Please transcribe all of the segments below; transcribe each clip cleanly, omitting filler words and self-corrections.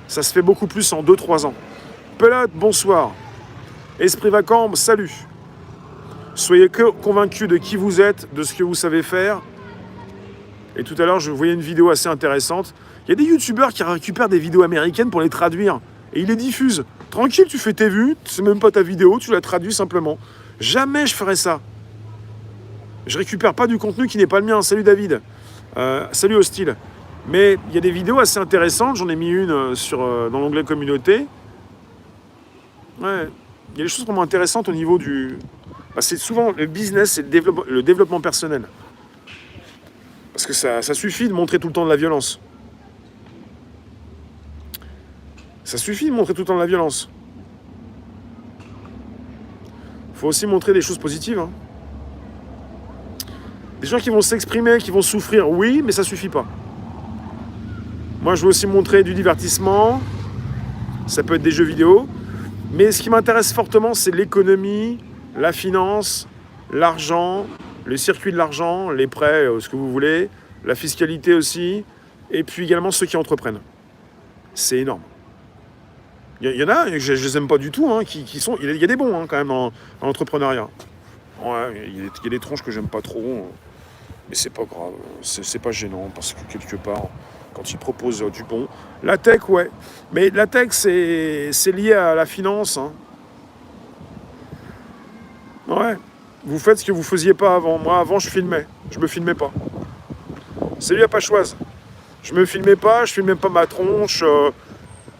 Ça se fait beaucoup plus en 2-3 ans. Pelote, bonsoir. Esprit vacant, salut. Soyez convaincus de qui vous êtes, de ce que vous savez faire. Et tout à l'heure, je voyais une vidéo assez intéressante. Il y a des youtubeurs qui récupèrent des vidéos américaines pour les traduire. Et ils les diffusent. Tranquille, tu fais tes vues, c'est même pas ta vidéo, tu la traduis simplement. Jamais je ferais ça. Je récupère pas du contenu qui n'est pas le mien. Salut David. Salut Hostile. Mais il y a des vidéos assez intéressantes. J'en ai mis une dans l'onglet communauté. Ouais. Il y a des choses vraiment intéressantes au niveau du... c'est souvent le business et le développement personnel. Parce que ça suffit de montrer tout le temps de la violence. Ça suffit de montrer tout le temps de la violence. Il faut aussi montrer des choses positives. Hein. Des gens qui vont s'exprimer, qui vont souffrir, oui, mais ça suffit pas. Moi, je veux aussi montrer du divertissement. Ça peut être des jeux vidéo. Mais ce qui m'intéresse fortement, c'est l'économie, la finance, l'argent, le circuit de l'argent, les prêts, ce que vous voulez, la fiscalité aussi, et puis également ceux qui entreprennent. C'est énorme. Il y en a, je ne les aime pas du tout, hein, qui sont... Il y a des bons quand même dans l'entrepreneuriat. Ouais, il y a des tronches que j'aime pas trop, mais c'est pas grave, c'est pas gênant, parce que quelque part, quand ils proposent du bon... La tech, ouais. Mais la tech, c'est lié à la finance. Hein. Ouais. Vous faites ce que vous faisiez pas avant. Moi, avant, je filmais. Je me filmais pas. Salut à Pachoise. Je me filmais pas ma tronche.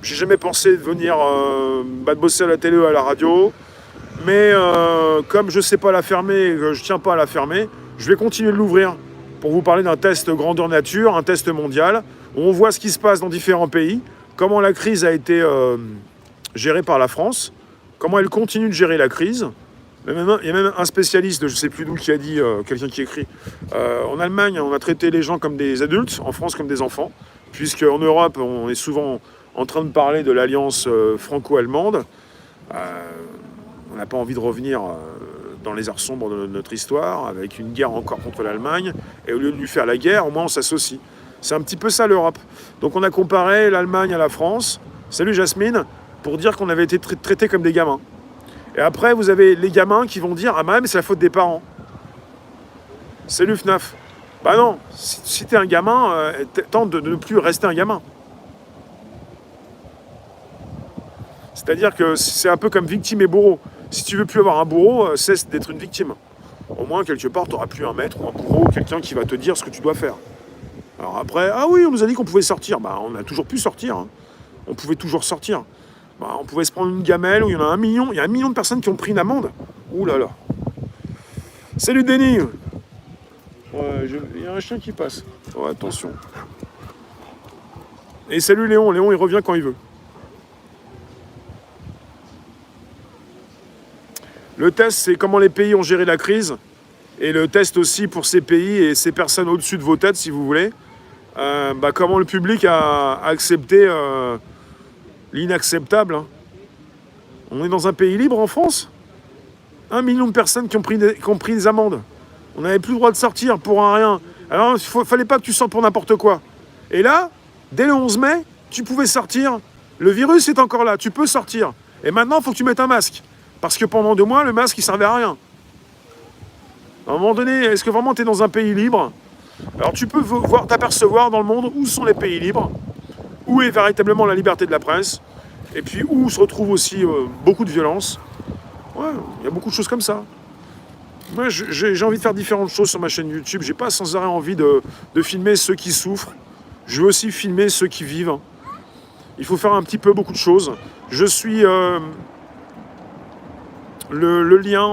J'ai jamais pensé de venir de bosser à la télé ou à la radio. Mais comme je sais pas la fermer, que je tiens pas à la fermer, je vais continuer de l'ouvrir pour vous parler d'un test grandeur nature, un test mondial, où on voit ce qui se passe dans différents pays, comment la crise a été gérée par la France, comment elle continue de gérer la crise. Il y a même un spécialiste, je ne sais plus d'où, qui a dit, quelqu'un qui écrit, en Allemagne, on a traité les gens comme des adultes, en France comme des enfants, puisqu'en Europe, on est souvent en train de parler de l'alliance franco-allemande. On n'a pas envie de revenir dans les arts sombres de notre histoire, avec une guerre encore contre l'Allemagne, et au lieu de lui faire la guerre, au moins on s'associe. C'est un petit peu ça l'Europe. Donc on a comparé l'Allemagne à la France, salut Jasmine, pour dire qu'on avait été traités comme des gamins. Et après, vous avez les gamins qui vont dire « Ah mais c'est la faute des parents. » Salut FNAF. Bah non, si t'es un gamin, tente de ne plus rester un gamin. C'est-à-dire que c'est un peu comme victime et bourreau. Si tu veux plus avoir un bourreau, cesse d'être une victime. Au moins, quelque part, tu n'auras plus un maître ou un bourreau, quelqu'un qui va te dire ce que tu dois faire. Alors après, ah oui, on nous a dit qu'on pouvait sortir. Bah, on a toujours pu sortir. Hein. On pouvait toujours sortir. Bah, on pouvait se prendre une gamelle où il y en a 1 million. Il y a 1 million de personnes qui ont pris une amende. Ouh là là. Salut Denis. Ouais, il y a un chien qui passe. Oh, attention. Et salut Léon. Léon, il revient quand il veut. Le test, c'est comment les pays ont géré la crise. Et le test aussi pour ces pays et ces personnes au-dessus de vos têtes, si vous voulez. Comment le public a accepté l'inacceptable. Hein. On est dans un pays libre en France. 1 million de personnes qui ont pris des amendes. On n'avait plus le droit de sortir pour un rien. Alors, il ne fallait pas que tu sortes pour n'importe quoi. Et là, dès le 11 mai, tu pouvais sortir. Le virus est encore là, tu peux sortir. Et maintenant, il faut que tu mettes un masque. Parce que pendant 2 mois, le masque, il servait à rien. À un moment donné, est-ce que vraiment tu es dans un pays libre? Alors tu peux t'apercevoir dans le monde où sont les pays libres, où est véritablement la liberté de la presse, et puis où se retrouve aussi beaucoup de violence. Ouais, il y a beaucoup de choses comme ça. Moi, j'ai envie de faire différentes choses sur ma chaîne YouTube. J'ai pas sans arrêt envie de filmer ceux qui souffrent. Je veux aussi filmer ceux qui vivent. Il faut faire un petit peu beaucoup de choses. Je suis le lien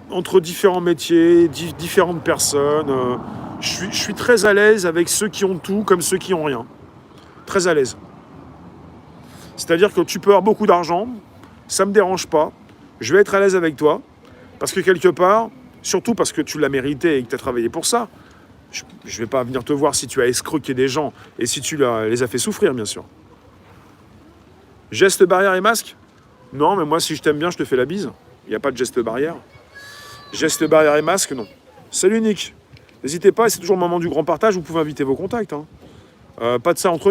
entre différents métiers, différentes personnes. Je suis très à l'aise avec ceux qui ont tout comme ceux qui n'ont rien. Très à l'aise. C'est-à-dire que tu peux avoir beaucoup d'argent, ça ne me dérange pas. Je vais être à l'aise avec toi. Parce que quelque part, surtout parce que tu l'as mérité et que tu as travaillé pour ça, je ne vais pas venir te voir si tu as escroqué des gens et si tu les as fait souffrir, bien sûr. Geste barrière et masque ? Non, mais moi, si je t'aime bien, je te fais la bise. Il n'y a pas de geste barrière. Geste barrière et masque, non. Salut Nick. N'hésitez pas, c'est toujours le moment du grand partage, vous pouvez inviter vos contacts. Hein. Pas de ça entre nous.